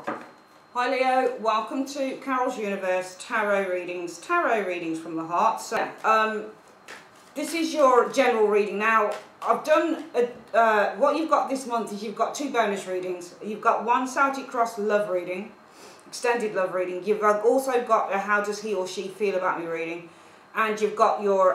Hi Leo, welcome to Carol's Universe Tarot Readings from the heart. So, this is your general reading. Now, I've done, what you've got this month is you've got two bonus readings. You've got one Celtic Cross love reading, extended love reading. You've also got a how does he or she feel about me reading. And you've got your,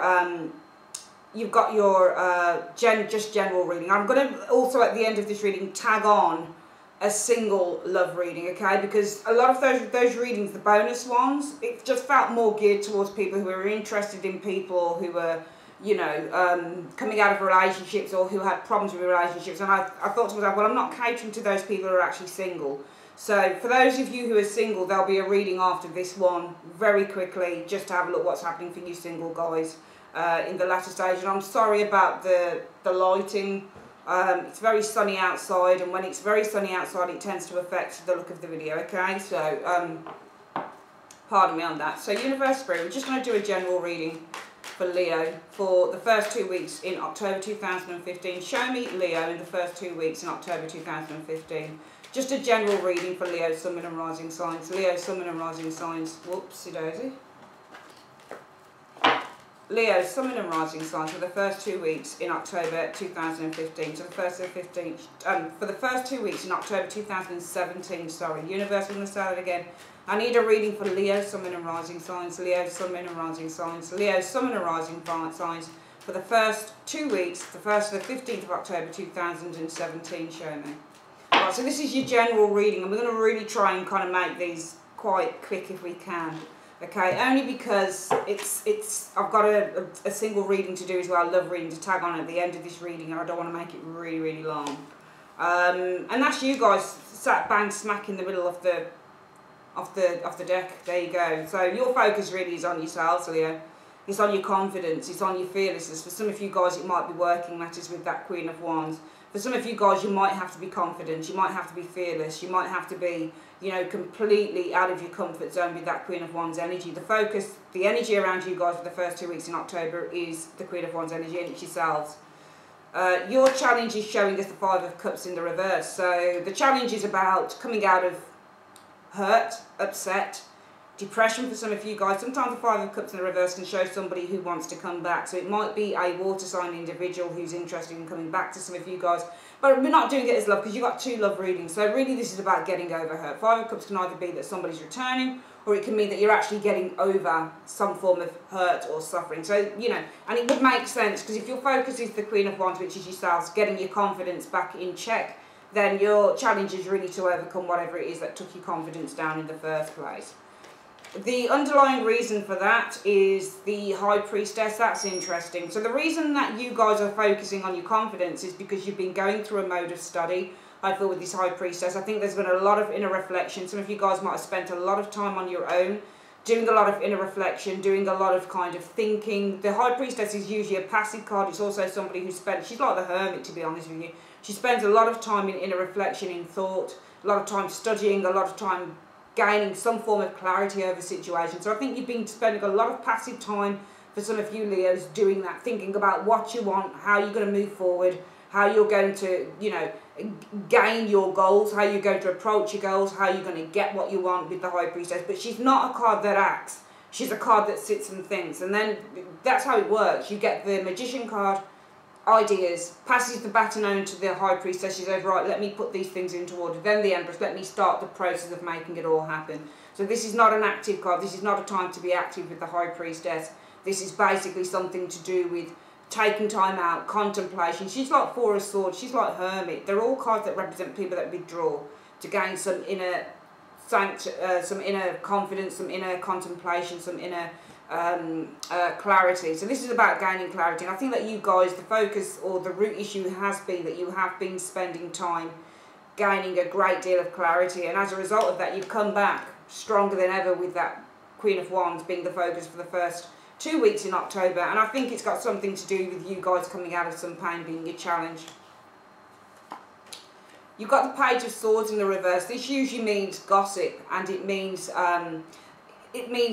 just general reading. I'm going to also at the end of this reading tag on a single love reading, okay, because a lot of those readings, the bonus ones, it just felt more geared towards people who were interested in people who were, you know, coming out of relationships or who had problems with relationships. And I thought to myself, well, I'm not catering to those people who are actually single. So for those of you who are single, there'll be a reading after this one very quickly, just to have a look what's happening for you single guys in the latter stage. And I'm sorry about the lighting. It's very sunny outside, and when it's very sunny outside it tends to affect the look of the video, okay? So, pardon me on that. So, Universe Spirit, we're just going to do a general reading for Leo for the first 2 weeks in October 2015. Show me Leo in the first 2 weeks in October 2015. Just a general reading for Leo, Sun, Moon and Rising signs. Leo, Sun, Moon and Rising signs. Whoopsie daisy. Leo, Sun, Moon and Rising signs for the first 2 weeks in October 2015. So the first for the first 2 weeks in October 2017, sorry. Universe, I'm going to say it again. I need a reading for Leo, Sun, Moon and Rising signs. Leo, Sun, Moon and Rising signs. Leo, Sun, Moon and Rising signs for the first 2 weeks, the 1st to the 15th of October 2017. Show me. Right, so this is your general reading, and we're going to really try and kind of make these quite quick if we can. Okay, only because I've got a single reading to do as well, love reading to tag on at the end of this reading, and I don't want to make it really, really long. And that's you guys sat bang smack in the middle of the deck. There you go. So your focus really is on yourselves, Leo. It's on your confidence. It's on your fearlessness. For some of you guys, it might be working matters with that Queen of Wands. For some of you guys, you might have to be confident. You might have to be fearless. You might have to be, you know, completely out of your comfort zone with that Queen of Wands energy. The focus, the energy around you guys for the first 2 weeks in October is the Queen of Wands energy, and it's yourselves. Your challenge is showing us the Five of Cups in the reverse. So the challenge is about coming out of hurt, upset, depression for some of you guys. Sometimes the Five of Cups in the reverse can show somebody who wants to come back. So it might be a water sign individual who's interested in coming back to some of you guys. But we're not doing it as love because you've got two love readings. So really this is about getting over hurt. Five of Cups can either be that somebody's returning, or it can mean that you're actually getting over some form of hurt or suffering. So, you know, and it would make sense because if your focus is the Queen of Wands, which is yourselves, getting your confidence back in check, then your challenge is really to overcome whatever it is that took your confidence down in the first place. The underlying reason for that is the High Priestess. That's interesting. So the reason that you guys are focusing on your confidence is because you've been going through a mode of study, I feel, with this High Priestess. I think there's been a lot of inner reflection. Some of you guys might have spent a lot of time on your own, doing a lot of inner reflection, doing a lot of kind of thinking. The High Priestess is usually a passive card. It's also somebody who she's like the Hermit, to be honest with you. She spends a lot of time in inner reflection, in thought, a lot of time studying, a lot of time gaining some form of clarity over situations. So I think you've been spending a lot of passive time, for some of you Leos, doing that, thinking about what you want, how you're going to move forward, how you're going to, you know, gain your goals, how you're going to approach your goals, how you're going to get what you want with the High Priestess. But she's not a card that acts. She's a card that sits and thinks. And then that's how it works. You get the Magician card, ideas, passes the baton on to the High Priestess. She says, right, let me put these things into order. Then the Empress, let me start the process of making it all happen. So this is not an active card. This is not a time to be active with the High Priestess. This is basically something to do with taking time out, contemplation. She's like Four of Swords. She's like Hermit. They're all cards that represent people that withdraw to gain some inner confidence, some inner contemplation, some inner clarity. So this is about gaining clarity, and I think that you guys, the focus or the root issue has been that you have been spending time gaining a great deal of clarity, and as a result of that you've come back stronger than ever with that Queen of Wands being the focus for the first 2 weeks in October. And I think it's got something to do with you guys coming out of some pain being your challenge. You've got the Page of Swords in the reverse. This usually means gossip, and it means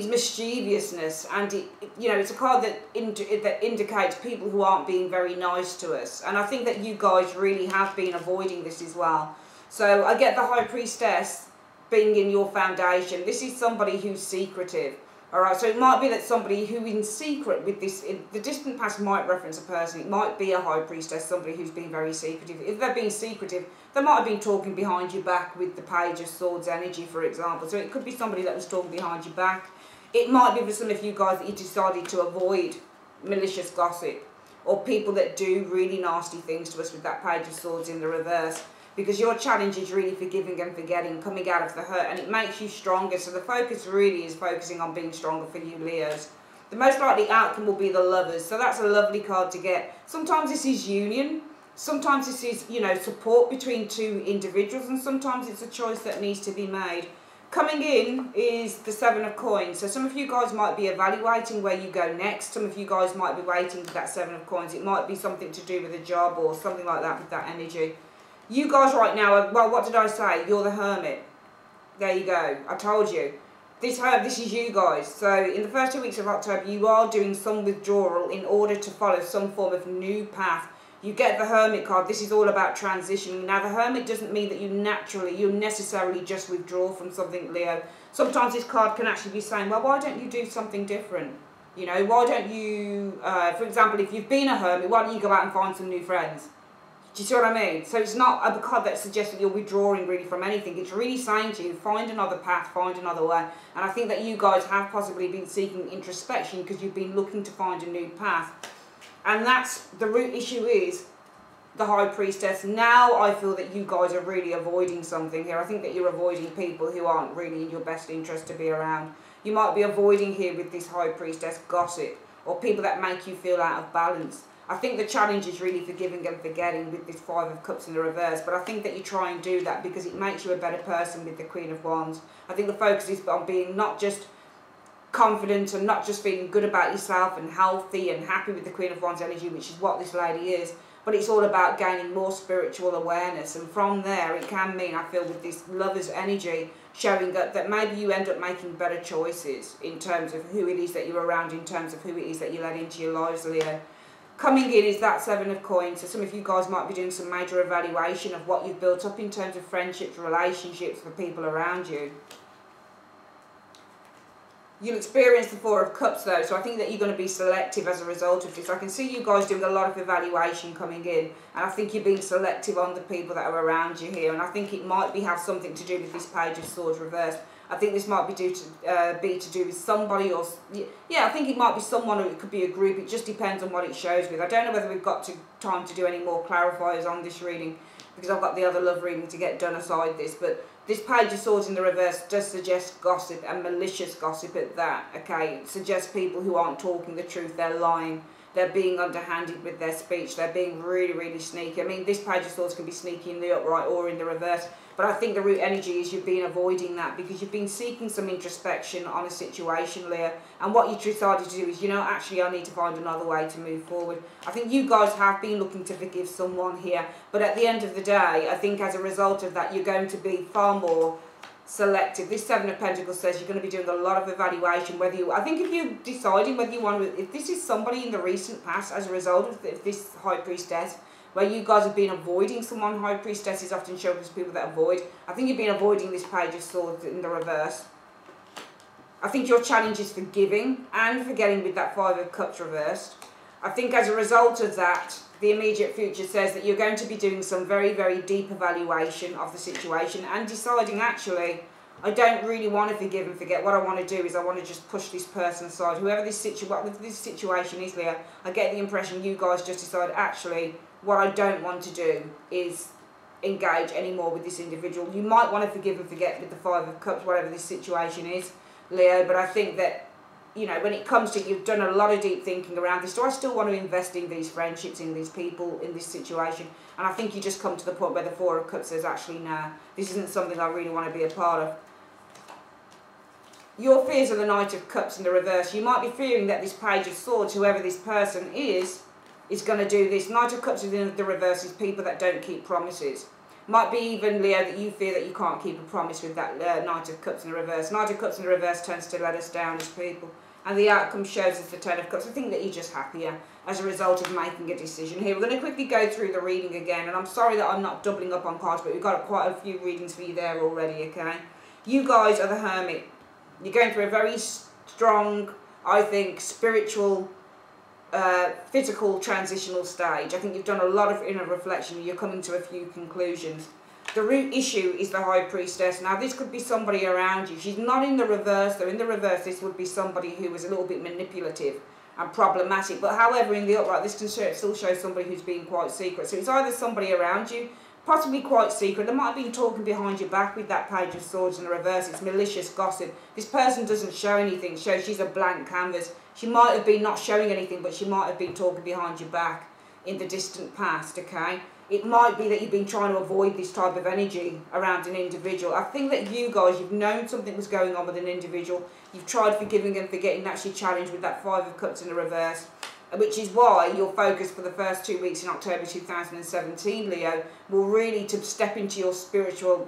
mischievousness, and you know, it's a card that indicates people who aren't being very nice to us. And I think that you guys really have been avoiding this as well. So I get the High Priestess being in your foundation. This is somebody who's secretive. Alright, so it might be that somebody who in secret with this, the distant past might reference a person. It might be a high priestess, somebody who's been very secretive. If they're being secretive, they might have been talking behind your back with the Page of Swords energy, for example. So it could be somebody that was talking behind your back. It might be for some of you guys that you decided to avoid malicious gossip or people that do really nasty things to us with that Page of Swords in the reverse. Because your challenge is really forgiving and forgetting, coming out of the hurt, and it makes you stronger. So the focus really is focusing on being stronger for you, Leos. The most likely outcome will be the Lovers, so that's a lovely card to get. Sometimes this is union, sometimes this is, you know, support between two individuals, and sometimes it's a choice that needs to be made. Coming in is the Seven of Coins, so some of you guys might be evaluating where you go next. Some of you guys might be waiting for that Seven of Coins. It might be something to do with a job or something like that with that energy. You guys right now are, well, what did I say? You're the Hermit. There you go. I told you. This is you guys. So in the first 2 weeks of October, you are doing some withdrawal in order to follow some form of new path. You get the Hermit card. This is all about transitioning. Now, the Hermit doesn't mean that you necessarily just withdraw from something, Leo. Sometimes this card can actually be saying, well, why don't you do something different? You know, why don't you, for example, if you've been a Hermit, why don't you go out and find some new friends? Do you see what I mean? So it's not a card that suggests that you're withdrawing really from anything. It's really saying to you, find another path, find another way. And I think that you guys have possibly been seeking introspection because you've been looking to find a new path. And that's, the root issue is the High Priestess. Now I feel that you guys are really avoiding something here. I think that you're avoiding people who aren't really in your best interest to be around. You might be avoiding here with this High Priestess gossip or people that make you feel out of balance. I think the challenge is really forgiving and forgetting with this Five of Cups in the reverse, but I think that you try and do that because it makes you a better person with the Queen of Wands. I think the focus is on being not just confident and not just feeling good about yourself and healthy and happy with the Queen of Wands energy, which is what this lady is, but it's all about gaining more spiritual awareness. And from there, it can mean, I feel, with this Lover's energy showing up, that maybe you end up making better choices in terms of who it is that you're around, in terms of who it is that you let into your lives, Leo. Coming in is that Seven of Coins, so some of you guys might be doing some major evaluation of what you've built up in terms of friendships, relationships with people around you. You'll experience the Four of Cups though, so I think that you're going to be selective as a result of this. I can see you guys doing a lot of evaluation coming in, and I think you're being selective on the people that are around you here, and I think it might have something to do with this Page of Swords reversed. I think this might be to do with somebody, or yeah, I think it might be someone, or it could be a group. It just depends on what it shows with. I don't know whether we've got time to do any more clarifiers on this reading because I've got the other love reading to get done aside this. But this Page of Swords in the reverse does suggest gossip, and malicious gossip at that. Okay, it suggests people who aren't talking the truth. They're lying. They're being underhanded with their speech. They're being really, really sneaky. I mean, this Page of Swords can be sneaky in the upright or in the reverse. But I think the root energy is you've been avoiding that because you've been seeking some introspection on a situation, Leah. And what you decided to do is, you know, actually I need to find another way to move forward. I think you guys have been looking to forgive someone here. But at the end of the day, I think as a result of that, you're going to be far more selective. This Seven of Pentacles says you're going to be doing a lot of evaluation. Whether you, I think if you're deciding whether you want to, if this is somebody in the recent past as a result of this High Priestess, where you guys have been avoiding someone. High Priestesses often show us people that avoid. I think you've been avoiding this Page of Swords in the reverse. I think your challenge is forgiving and forgetting with that Five of Cups reversed. I think as a result of that, the immediate future says that you're going to be doing some very, very deep evaluation of the situation and deciding, actually, I don't really want to forgive and forget. What I want to do is I want to just push this person aside. Whoever this situation is, Leah, I get the impression you guys just decide, actually, what I don't want to do is engage anymore with this individual. You might want to forgive and forget with the Five of Cups, whatever this situation is, Leo, but I think that, you know, when it comes to, you've done a lot of deep thinking around this. Do I still want to invest in these friendships, in these people, in this situation? And I think you just come to the point where the Four of Cups says, actually, nah, this isn't something I really want to be a part of. Your fears are the Knight of Cups in the reverse. You might be fearing that this Page of Swords, whoever this person is going to do this. Knight of Cups in the reverse is people that don't keep promises. Might be even, Leo, that you fear that you can't keep a promise with that Knight of Cups in the reverse. Knight of Cups in the reverse tends to let us down as people. And the outcome shows us the Ten of Cups. I think that you're just happier as a result of making a decision here. We're going to quickly go through the reading again. And I'm sorry that I'm not doubling up on cards, but we've got quite a few readings for you there already, okay? You guys are the Hermit. You're going through a very strong, I think, spiritual, physical transitional stage. I think you've done a lot of inner reflection. You're coming to a few conclusions. The root issue is the High Priestess. Now, this could be somebody around you. She's not in the reverse, though. In the reverse, this would be somebody who was a little bit manipulative and problematic. But however, in the upright, this can still show somebody who's being quite secret. So it's either somebody around you, possibly quite secret. They might have been talking behind your back with that Page of Swords in the reverse. It's malicious gossip. This person doesn't show anything. Shows she's a blank canvas. She might have been not showing anything, but she might have been talking behind your back in the distant past, okay? It might be that you've been trying to avoid this type of energy around an individual. I think that you guys, you've known something was going on with an individual. You've tried forgiving and forgetting, actually challenged with that Five of Cups in the reverse. Which is why your focus for the first 2 weeks in October 2017, Leo, will really to step into your spiritual,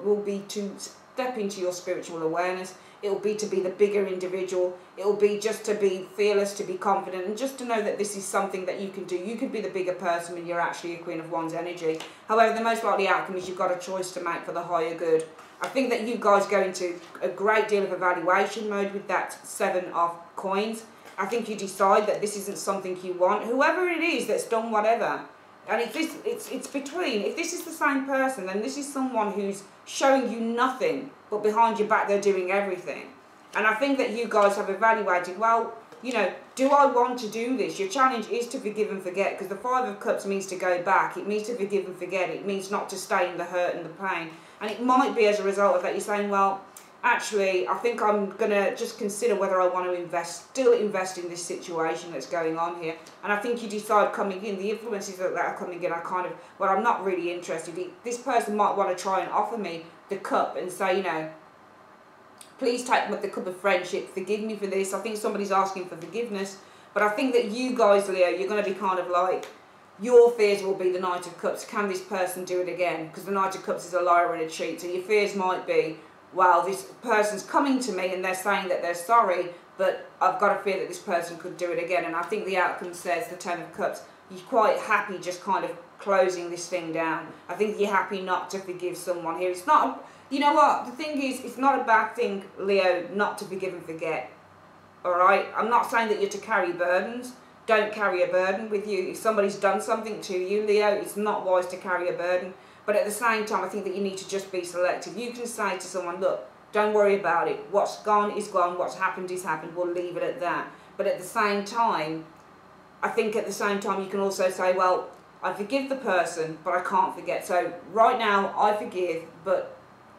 awareness. It will be to be the bigger individual. It will be just to be fearless, to be confident, and just to know that this is something that you can do. You could be the bigger person when you're actually a Queen of Wands energy. However, the most likely outcome is you've got a choice to make for the higher good. I think that you guys go into a great deal of evaluation mode with that Seven of Coins. I think you decide that this isn't something you want. Whoever it is that's done whatever, and it's between, if this is the same person, then this is someone who's showing you nothing, but behind your back they're doing everything. And I think that you guys have evaluated, well, you know, do I want to do this? Your challenge is to forgive and forget, because the Five of Cups means to go back. It means to forgive and forget. It means not to stay in the hurt and the pain. And it might be as a result of that you're saying, well, actually, I think I'm going to just consider whether I want to still invest in this situation that's going on here. And I think you decide coming in, the influences that are coming in are kind of, well, I'm not really interested. This person might want to try and offer me the cup and say, you know, please take the cup of friendship, forgive me for this. I think somebody's asking for forgiveness. But I think that you guys, Leo, you're going to be kind of like, your fears will be the Knight of Cups. Can this person do it again? Because the Knight of Cups is a liar and a cheat. So your fears might be, well, this person's coming to me and they're saying that they're sorry, but I've got a fear that this person could do it again. And I think the outcome says, the Ten of Cups, you're quite happy just kind of closing this thing down. I think you're happy not to forgive someone here. It's not, you know what, the thing is, it's not a bad thing, Leo, not to forgive and forget. Alright? I'm not saying that you're to carry burdens. Don't carry a burden with you. If somebody's done something to you, Leo, it's not wise to carry a burden. But at the same time, I think that you need to just be selective. You can say to someone, look, don't worry about it. What's gone is gone. What's happened is happened. We'll leave it at that. But at the same time, I think at the same time you can also say, well, I forgive the person, but I can't forget. So right now, I forgive, but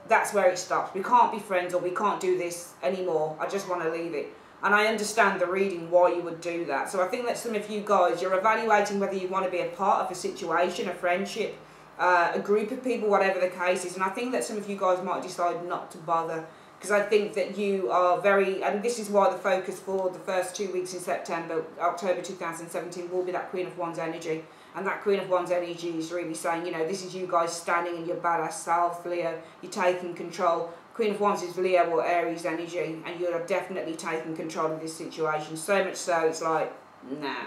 that's where it stops. We can't be friends, or we can't do this anymore. I just want to leave it. And I understand the reading why you would do that. So I think that some of you guys, you're evaluating whether you want to be a part of a situation, a friendship, a group of people, whatever the case is. And I think that some of you guys might decide not to bother, because I think that you are very, and this is why the focus for the first 2 weeks in September, October 2017, will be that Queen of Wands energy. And that Queen of Wands energy is really saying, you know, this is you guys standing in your badass self, Leo. You're taking control. Queen of Wands is Leo or Aries energy, and you're definitely taking control of this situation. So much so, it's like, nah.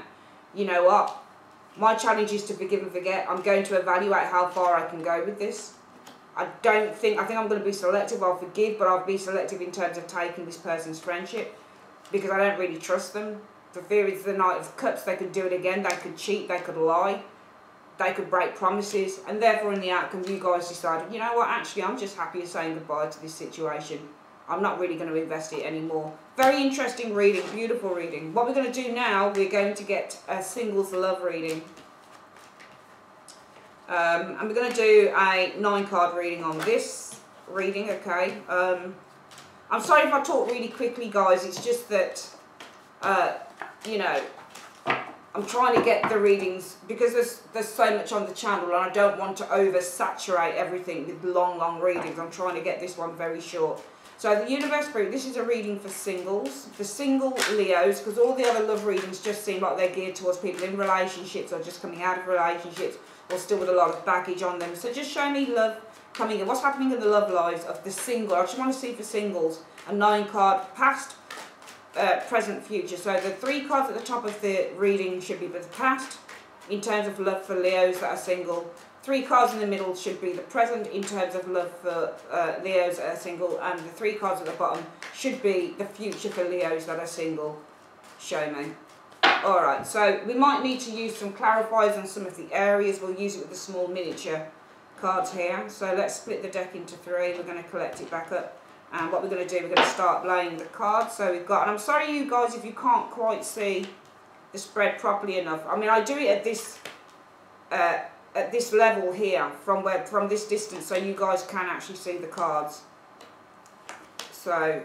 You know what? My challenge is to forgive and forget. I'm going to evaluate how far I can go with this. I think I'm going to be selective. I'll forgive, but I'll be selective in terms of taking this person's friendship, because I don't really trust them. The fear is the Knight of Cups. They could do it again. They could cheat. They could lie. They could break promises. And therefore, in the outcome, you guys decided, you know what, actually, I'm just happy saying goodbye to this situation. I'm not really going to invest it anymore. Very interesting reading. Beautiful reading. What we're going to do now, we're going to get a singles love reading. And we're going to do a 9-card reading on this reading, okay? I'm sorry if I talk really quickly, guys. It's just that, you know, I'm trying to get the readings, because there's so much on the channel, and I don't want to oversaturate everything with long readings. I'm trying to get this one very short. So the Universe Spirit, this is a reading for singles, for single Leos, because all the other love readings just seem like they're geared towards people in relationships, or just coming out of relationships, or still with a lot of baggage on them. So just show me love coming in. What's happening in the love lives of the single? I just want to see for singles a 9-card past, present, future. So the 3 cards at the top of the reading should be for the past, in terms of love for Leos that are single. 3 cards in the middle should be the present in terms of love for Leos that are single, and the 3 cards at the bottom should be the future for Leos that are single. Show me. Alright, so we might need to use some clarifiers on some of the areas. We'll use it with the small miniature cards here. So let's split the deck into 3. We're going to collect it back up. And what we're going to do, we're going to start laying the cards. So we've got, and I'm sorry you guys if you can't quite see the spread properly enough. I mean, I do it at this level here, from this distance, so you guys can actually see the cards. So,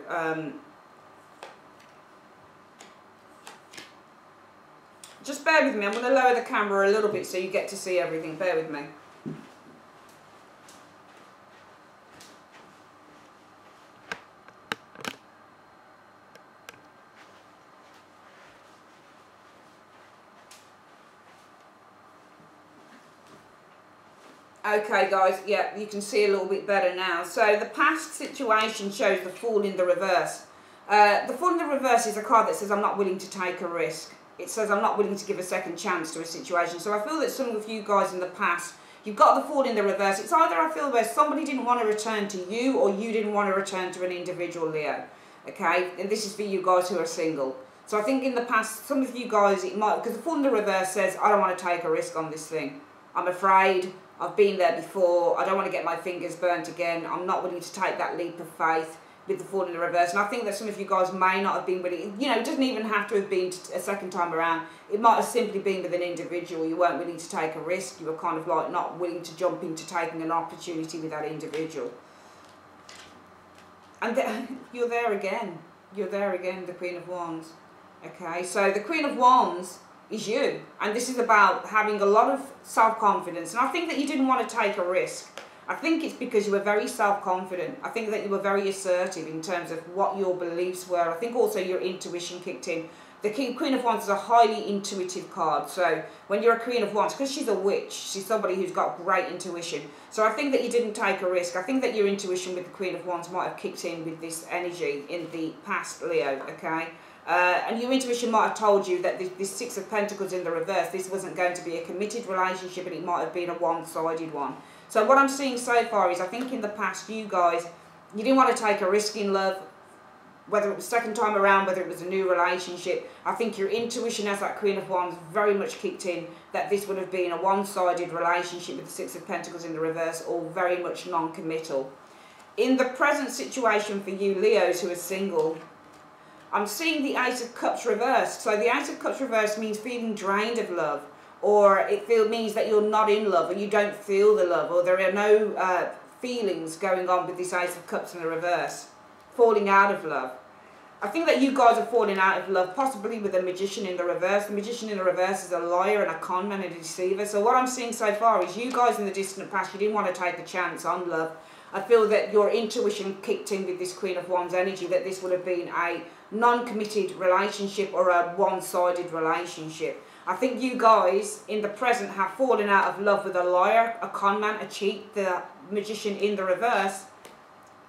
just bear with me. I'm going to lower the camera a little bit so you get to see everything. Bear with me. Okay guys, yeah, you can see a little bit better now. So the past situation shows the Fool in the reverse. The Fool in the reverse is a card that says I'm not willing to take a risk. It says I'm not willing to give a second chance to a situation. So I feel that some of you guys in the past, you've got the Fool in the reverse. It's either, I feel, where somebody didn't want to return to you, or you didn't want to return to an individual Leo. Okay, and this is for you guys who are single. So I think in the past, some of you guys, it might, because the Fool in the reverse says I don't want to take a risk on this thing. I'm afraid. I've been there before. I don't want to get my fingers burnt again. I'm not willing to take that leap of faith with the Fool in the reverse. And I think that some of you guys may not have been willing. You know, it doesn't even have to have been a second time around. It might have simply been with an individual. You weren't willing to take a risk. You were kind of like not willing to jump into taking an opportunity with that individual. And you're there again. You're there again, the Queen of Wands. Okay, so the Queen of Wands is you, and this is about having a lot of self-confidence. And I think that you didn't want to take a risk. I think it's because you were very self-confident. I think that you were very assertive in terms of what your beliefs were. I think also your intuition kicked in. The Queen of Wands is a highly intuitive card. So when you're a Queen of Wands, because she's a witch, she's somebody who's got great intuition. So I think that you didn't take a risk. I think that your intuition with the Queen of Wands might have kicked in with this energy in the past, Leo, okay? And your intuition might have told you that this Six of Pentacles in the reverse, this wasn't going to be a committed relationship, and it might have been a one-sided one. So what I'm seeing so far is, I think in the past, you guys, you didn't want to take a risk in love, whether it was second time around, whether it was a new relationship. I think your intuition as that Queen of Wands very much kicked in that this would have been a one-sided relationship with the Six of Pentacles in the reverse, or very much non-committal. In the present situation for you Leos who are single, I'm seeing the Ace of Cups reversed. So the Ace of Cups reversed means feeling drained of love, or it means that you're not in love, or you don't feel the love, or there are no feelings going on with this Ace of Cups in the reverse. Falling out of love. I think that you guys are falling out of love, possibly with a Magician in the reverse. The Magician in the reverse is a liar and a con man and a deceiver. So what I'm seeing so far is you guys in the distant past, you didn't want to take a chance on love. I feel that your intuition kicked in with this Queen of Wands energy, that this would have been a non-committed relationship or a one-sided relationship. I think you guys in the present have fallen out of love with a liar, a con man, a cheat, the Magician in the reverse.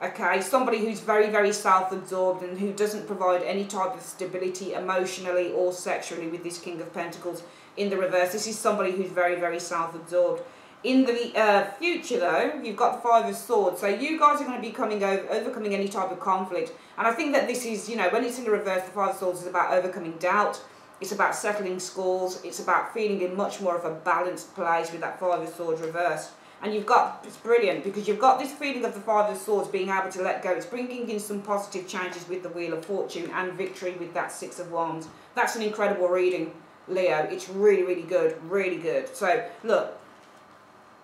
Okay, somebody who's very, very self-absorbed and who doesn't provide any type of stability emotionally or sexually with this King of Pentacles in the reverse. This is somebody who's very, very self-absorbed. In the future, though, you've got the Five of Swords. So you guys are going to be overcoming any type of conflict. And I think that this is, you know, when it's in the reverse, the Five of Swords is about overcoming doubt. It's about settling scores. It's about feeling in much more of a balanced place with that Five of Swords reversed. And you've got, it's brilliant, because you've got this feeling of the Five of Swords being able to let go. It's bringing in some positive changes with the Wheel of Fortune and victory with that Six of Wands. That's an incredible reading, Leo. It's really, really good, really good. So, look,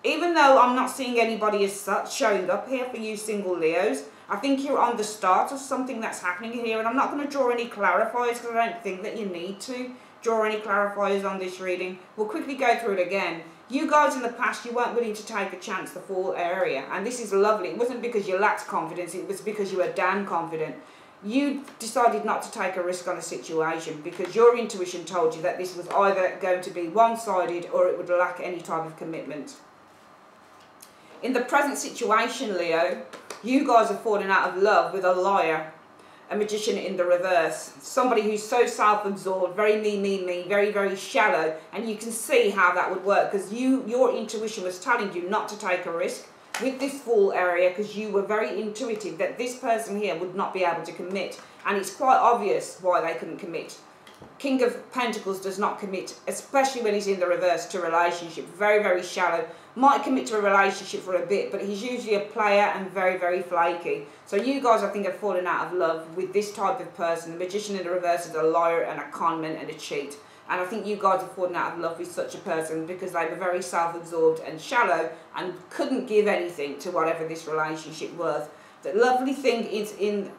even though I'm not seeing anybody as such showing up here for you single Leos, I think you're on the start of something that's happening here. And I'm not going to draw any clarifiers because I don't think that you need to draw any clarifiers on this reading. We'll quickly go through it again. You guys in the past, you weren't willing to take a chance, the Fool area. And this is lovely. It wasn't because you lacked confidence. It was because you were damn confident. You decided not to take a risk on a situation because your intuition told you that this was either going to be one-sided or it would lack any type of commitment. In the present situation, Leo, you guys are falling out of love with a liar. a magician in the reverse. Somebody who's so self-absorbed, very me, very, very shallow. And you can see how that would work, because your intuition was telling you not to take a risk with this Fool area, because you were very intuitive that this person here would not be able to commit. And it's quite obvious why they couldn't commit. King of Pentacles does not commit, especially when he's in the reverse, to a relationship. Very, very shallow. Might commit to a relationship for a bit, but he's usually a player and very, very flaky. So you guys, I think, have fallen out of love with this type of person. The magician in the reverse is a liar and a conman and a cheat. And I think you guys have fallen out of love with such a person because they were very self-absorbed and shallow and couldn't give anything to whatever this relationship was. The lovely thing is in...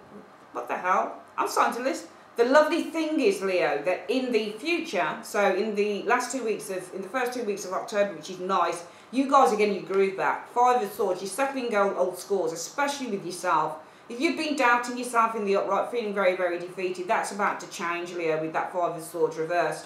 What the hell? I'm starting to list. The lovely thing is, Leo, that in the future, so in the first 2 weeks of October, which is nice, you guys are getting your groove back. 5 of Swords, you're settling old scores, especially with yourself. If you've been doubting yourself in the upright, feeling very, very defeated, that's about to change, Leo, with that 5 of Swords reversed.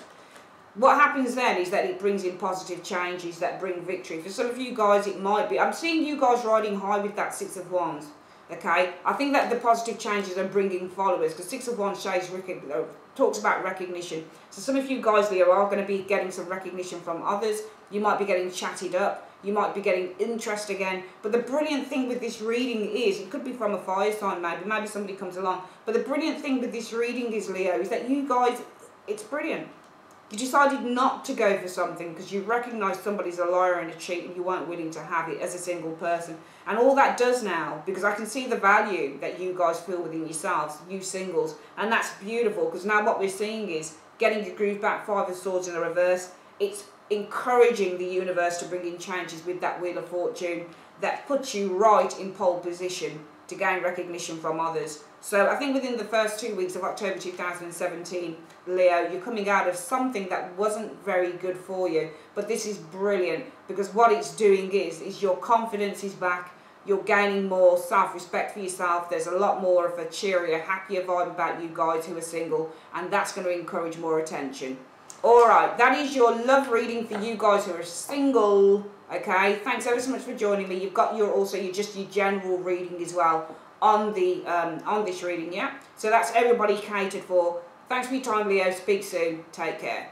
What happens then is that it brings in positive changes that bring victory. For some of you guys, it might be... I'm seeing you guys riding high with that 6 of Wands. Okay, I think that the positive changes are bringing followers, because 6 of Wands talks about recognition. So some of you guys, Leo, are going to be getting some recognition from others. You might be getting chatted up. You might be getting interest again. But the brilliant thing with this reading is, it could be from a fire sign maybe somebody comes along. But the brilliant thing with this reading is, Leo, is that you guys, it's brilliant. You decided not to go for something because you recognise somebody's a liar and a cheat and you weren't willing to have it as a single person. And all that does now, because I can see the value that you guys feel within yourselves, you singles, and that's beautiful, because now what we're seeing is getting your groove back, 5 of Swords in the reverse. It's encouraging the universe to bring in changes with that Wheel of Fortune that puts you right in pole position to gain recognition from others. So I think within the first 2 weeks of October 2017, Leo, you're coming out of something that wasn't very good for you. But this is brilliant, because what it's doing is your confidence is back. You're gaining more self-respect for yourself. There's a lot more of a cheerier, happier vibe about you guys who are single, and that's going to encourage more attention. Alright, that is your love reading for you guys who are single. Okay, thanks ever so much for joining me. You've got your general reading as well on this reading, yeah? So that's everybody catered for. Thanks for your time, Leo. Speak soon. Take care.